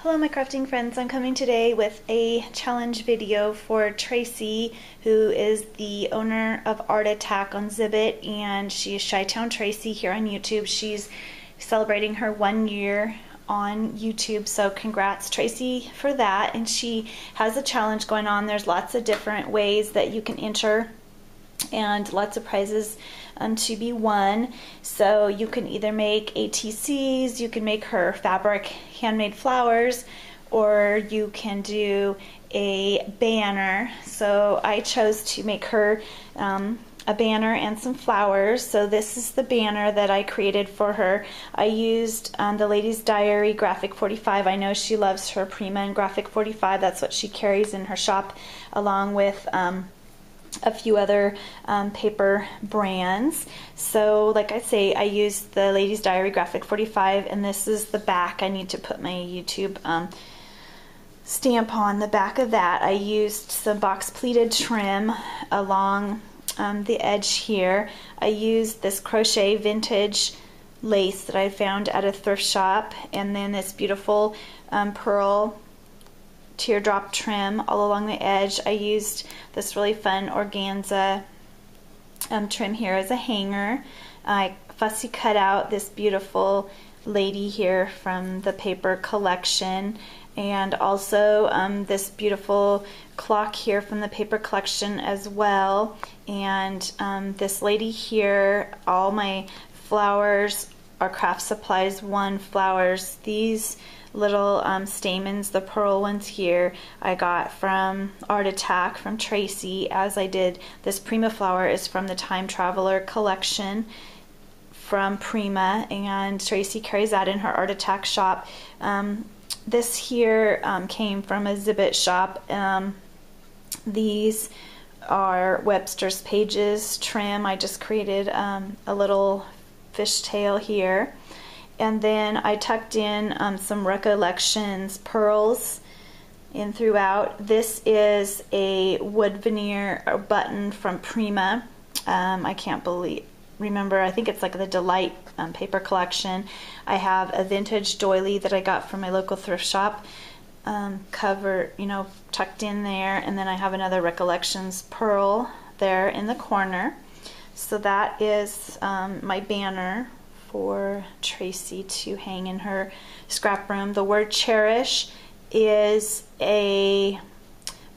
Hello my crafting friends, I'm coming today with a challenge video for Tracy, who is the owner of Art Attack on Zibbit, and she is Chitown Tracy here on YouTube. She's celebrating her 1 year on YouTube, so congrats Tracy for that. And she has a challenge going on. There's lots of different ways that you can enter and lots of prizes to be won. So you can either make ATCs, you can make her fabric handmade flowers, or you can do a banner. So I chose to make her a banner and some flowers. So this is the banner that I created for her. I used the Lady's Diary Graphic 45. I know she loves her Prima and Graphic 45. That's what she carries in her shop, along with a few other paper brands. So like I say, I used the Lady's Diary Graphic 45, and this is the back. I need to put my YouTube stamp on the back of that. I used some box pleated trim along the edge here. I used this crochet vintage lace that I found at a thrift shop, and then this beautiful pearl teardrop trim all along the edge. I used this really fun organza trim here as a hanger. I fussy cut out this beautiful lady here from the paper collection, and also this beautiful clock here from the paper collection as well. And this lady here, all my flowers are Craft Supplies 1 flowers. These little stamens, the pearl ones here, I got from Art Attack from Tracy, as I did this Prima flower is from the Time Traveler collection from Prima, and Tracy carries that in her Art Attack shop. This here came from a Zibbit shop. These are Webster's Pages trim. I just created a little fishtail here. And then I tucked in some Recollections pearls in throughout. This is a wood veneer button from Prima. I can't remember, I think it's like the Delight paper collection. I have a vintage doily that I got from my local thrift shop, tucked in there. And then I have another Recollections pearl there in the corner. So that is my banner for Tracy to hang in her scrap room. The word cherish is a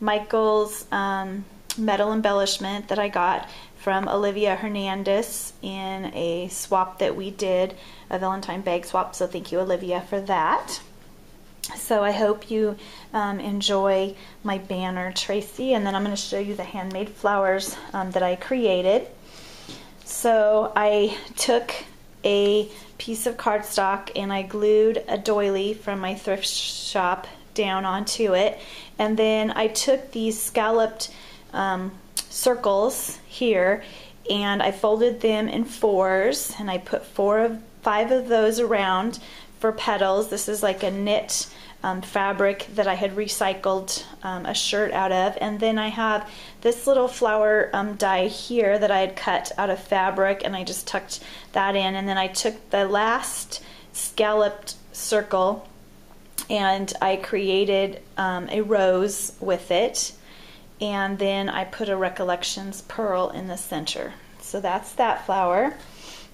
Michael's metal embellishment that I got from Olivia Hernandez in a swap that we did, a Valentine bag swap. So thank you, Olivia, for that. So I hope you enjoy my banner, Tracy, and then I'm going to show you the handmade flowers that I created. So I took a piece of cardstock and I glued a doily from my thrift shop down onto it, and then I took these scalloped circles here and I folded them in 4s, and I put 5 of those around for petals. This is like a knit fabric that I had recycled a shirt out of. And then I have this little flower die here that I had cut out of fabric, and I just tucked that in. And then I took the last scalloped circle and I created a rose with it, and then I put a Recollections pearl in the center. So that's that flower.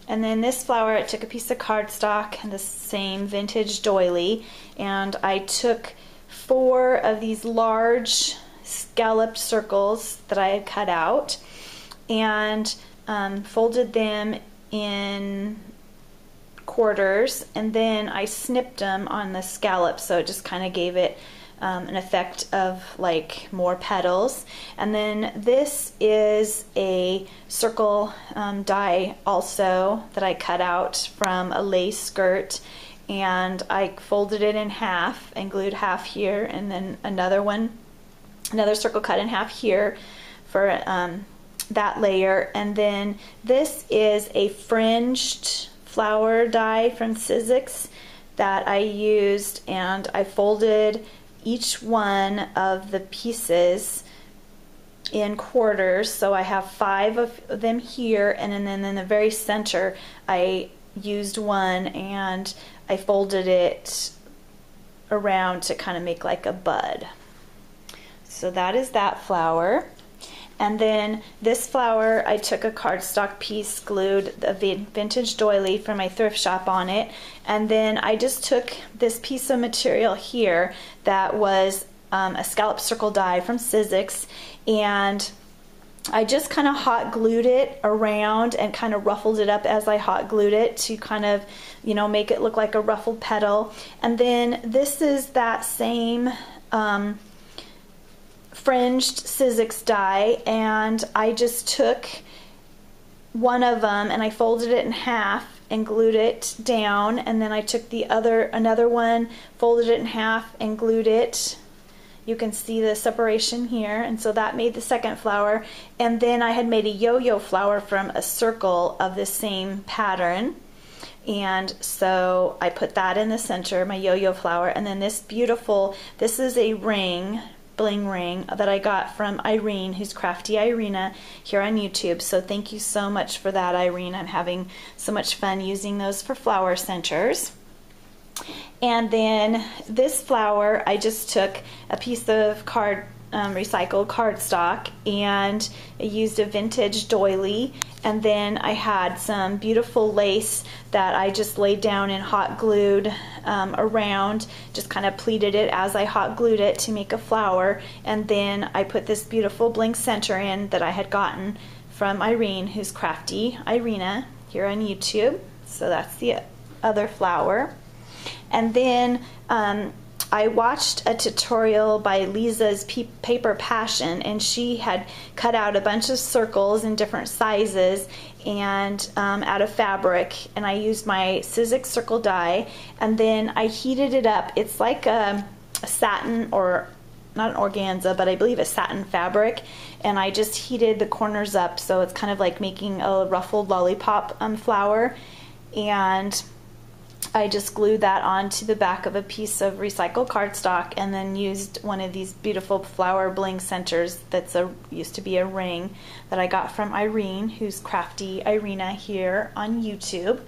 And then this flower, I took a piece of cardstock and the same vintage doily, and I took 4 of these large scalloped circles that I had cut out and folded them in quarters, and then I snipped them on the scallop, so it just kind of gave it an effect of like more petals. And then this is a circle die also that I cut out from a lace skirt, and I folded it in half and glued half here, and then another circle cut in half here for that layer. And then this is a fringed flower die from Sizzix that I used, and I folded each one of the pieces in quarters. So I have 5 of them here, and then in the very center I used one and I folded it around to kind of make like a bud. So that is that flower. And then this flower, I took a cardstock piece, glued a vintage doily from my thrift shop on it, and then I just took this piece of material here that was a scallop circle die from Sizzix, and I just kind of hot glued it around and kind of ruffled it up as I hot glued it to kind of, you know, make it look like a ruffled petal. And then this is that same fringed Sizzix die, and I just took one of them and I folded it in half and glued it down, and then I took another one, folded it in half and glued it. You can see the separation here, and so that made the second flower. And then I had made a yo-yo flower from a circle of the same pattern, and so I put that in the center, my yo-yo flower. And then this is a ring, bling ring, that I got from Irene, who's Crafty Irina here on YouTube. So thank you so much for that, Irene. I'm having so much fun using those for flower centers. And then this flower, I just took a piece of recycled cardstock, and I used a vintage doily, and then I had some beautiful lace that I just laid down and hot glued around, just kind of pleated it as I hot glued it to make a flower. And then I put this beautiful bling center in that I had gotten from Irene, who's Crafty Irina here on YouTube. So that's the other flower. And then I watched a tutorial by Lisa's Paper Passion, and she had cut out a bunch of circles in different sizes and out of fabric, and I used my Sizzix circle die, and then I heated it up. It's like a satin, or not an organza, but I believe a satin fabric, and I just heated the corners up so it's kind of like making a ruffled lollipop flower. And I just glued that onto the back of a piece of recycled cardstock, and then used one of these beautiful flower bling centers that's used to be a ring that I got from Irene, who's Crafty Irina here on YouTube.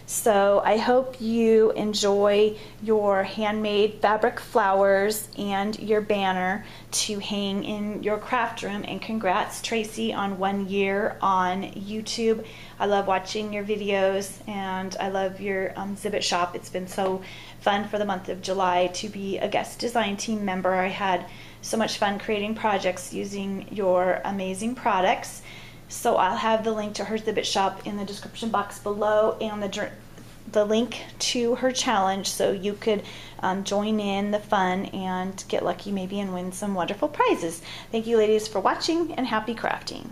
So I hope you enjoy your handmade fabric flowers and your banner to hang in your craft room. And congrats, Tracy, on 1 year on YouTube. I love watching your videos, and I love your Zibbet shop. It's been so fun for the month of July to be a guest design team member. I had so much fun creating projects using your amazing products. So I'll have the link to her Zibbet shop in the description box below, and the link to her challenge, so you could join in the fun and get lucky maybe and win some wonderful prizes. Thank you, ladies, for watching, and happy crafting.